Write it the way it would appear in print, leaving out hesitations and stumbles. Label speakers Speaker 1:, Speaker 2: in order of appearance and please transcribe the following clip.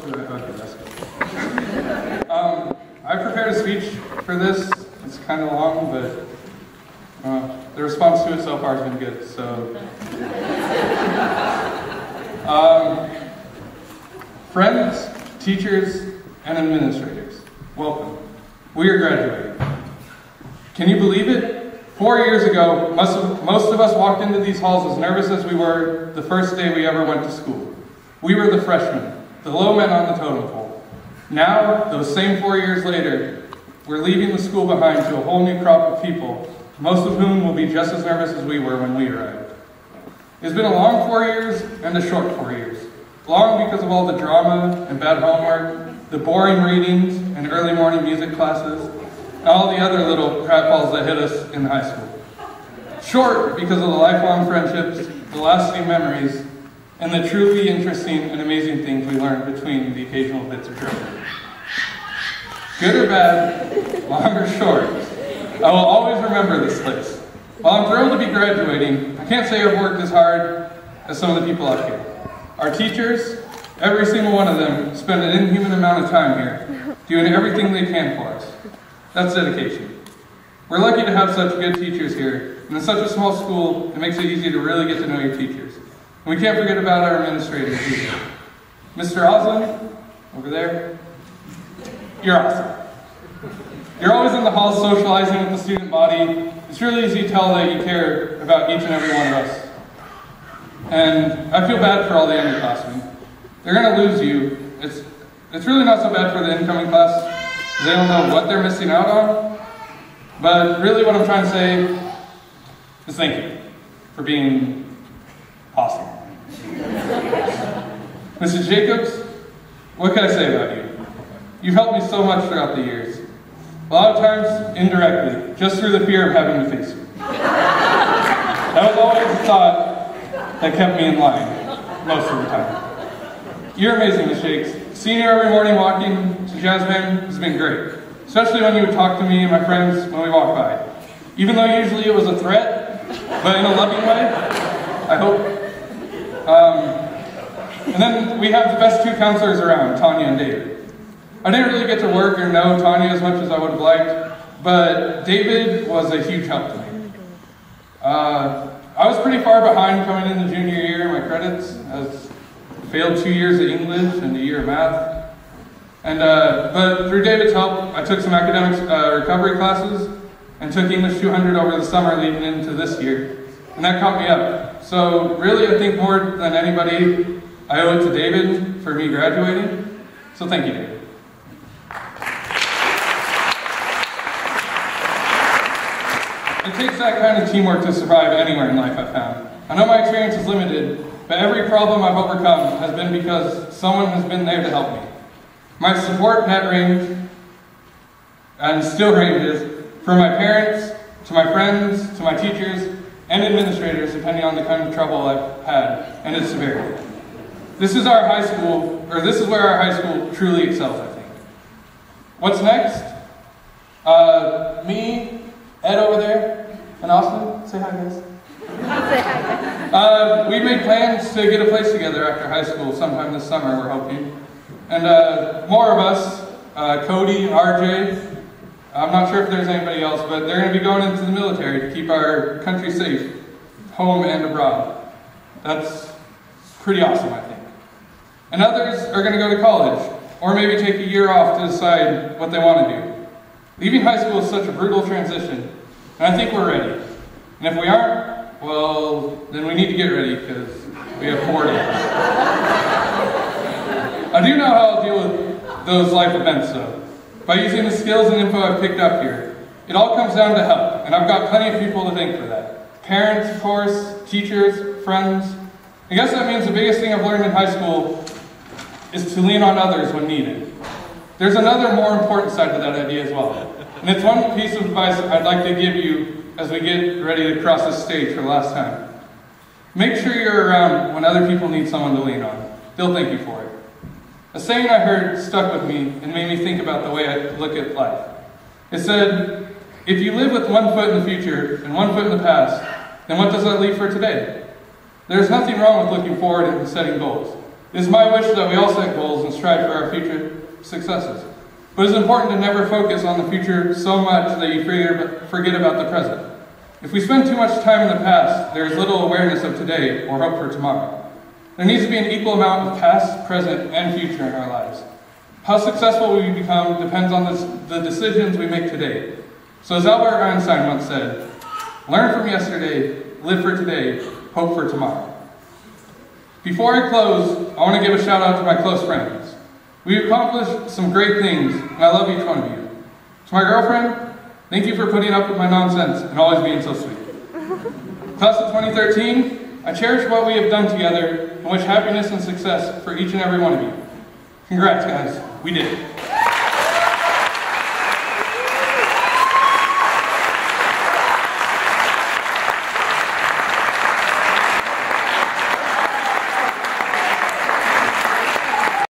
Speaker 1: Okay, that's good. I prepared a speech for this. It's kind of long, but the response to it so far has been good. So, friends, teachers, and administrators, welcome. We are graduating. Can you believe it? 4 years ago, most of us walked into these halls as nervous as we were the first day we ever went to school. We were the freshmen, the low men on the totem pole. Now, those same 4 years later, we're leaving the school behind to a whole new crop of people, most of whom will be just as nervous as we were when we arrived. It's been a long 4 years and a short 4 years. Long because of all the drama and bad homework, the boring readings and early morning music classes, and all the other little pratfalls that hit us in high school. Short because of the lifelong friendships, the lasting memories, and the truly interesting and amazing things we learned between the occasional bits of trouble. Good or bad, long or short, I will always remember this place. While I'm thrilled to be graduating, I can't say I've worked as hard as some of the people out here. Our teachers, every single one of them, spend an inhuman amount of time here, doing everything they can for us. That's dedication. We're lucky to have such good teachers here, and in such a small school, it makes it easy to really get to know your teachers. And we can't forget about our administrators either. Mr. Oslin, over there, you're awesome. You're always in the halls socializing with the student body. It's really easy to tell that you care about each and every one of us. And I feel bad for all the underclassmen. They're going to lose you. It's really not so bad for the incoming class. They don't know what they're missing out on. But really what I'm trying to say is thank you for being awesome. Mrs. Jacobs, what can I say about you? You've helped me so much throughout the years. A lot of times, indirectly, just through the fear of having to face you. That was always the thought that kept me in line, most of the time. You're amazing, Ms. Shakes. Seeing you every morning walking to jazz band has been great, especially when you would talk to me and my friends when we walk by. Even though usually it was a threat, but in a loving way, I hope. And then we have the best two counselors around, Tanya and David. I didn't really get to work or know Tanya as much as I would have liked, but David was a huge help to me. I was pretty far behind coming into junior year in my credits. I failed 2 years of English and a year of math. But through David's help, I took some academic recovery classes and took English 200 over the summer leading into this year. And that caught me up. So really, I think more than anybody, I owe it to David for me graduating. So thank you, David. It takes that kind of teamwork to survive anywhere in life, I've found. I know my experience is limited, but every problem I've overcome has been because someone has been there to help me. My support net range, and still ranges, from my parents, to my friends, to my teachers, and administrators, depending on the kind of trouble I've had, and its severity. This is where our high school truly excels, I think. What's next? Me, Ed over there, and Austin, say hi guys.
Speaker 2: Say hi.
Speaker 1: We made plans to get a place together after high school sometime this summer, we're hoping. And more of us, Cody and RJ, I'm not sure if there's anybody else, but they're going to be going into the military to keep our country safe, home and abroad. That's pretty awesome, I think. And others are going to go to college, or maybe take a year off to decide what they want to do. Leaving high school is such a brutal transition, and I think we're ready. And if we aren't, well, then we need to get ready, because we have 4 days. I do know how I'll deal with those life events, though. By using the skills and info I've picked up here, it all comes down to help, and I've got plenty of people to thank for that. Parents, of course, teachers, friends. I guess that means the biggest thing I've learned in high school is to lean on others when needed. There's another more important side to that idea as well. And it's one piece of advice I'd like to give you as we get ready to cross this stage for the last time. Make sure you're around when other people need someone to lean on. They'll thank you for it. A saying I heard stuck with me and made me think about the way I look at life. It said, if you live with 1 foot in the future and 1 foot in the past, then what does that leave for today? There's nothing wrong with looking forward and setting goals. It is my wish that we all set goals and strive for our future successes. But it is important to never focus on the future so much that you forget about the present. If we spend too much time in the past, there is little awareness of today or hope for tomorrow. There needs to be an equal amount of past, present, and future in our lives. How successful we become depends on the decisions we make today. So as Albert Einstein once said, learn from yesterday, live for today, hope for tomorrow. Before I close, I want to give a shout out to my close friends. We've accomplished some great things, and I love each one of you. To my girlfriend, thank you for putting up with my nonsense and always being so sweet. Class of 2013, I cherish what we have done together and wish happiness and success for each and every one of you. Congrats, guys. We did it.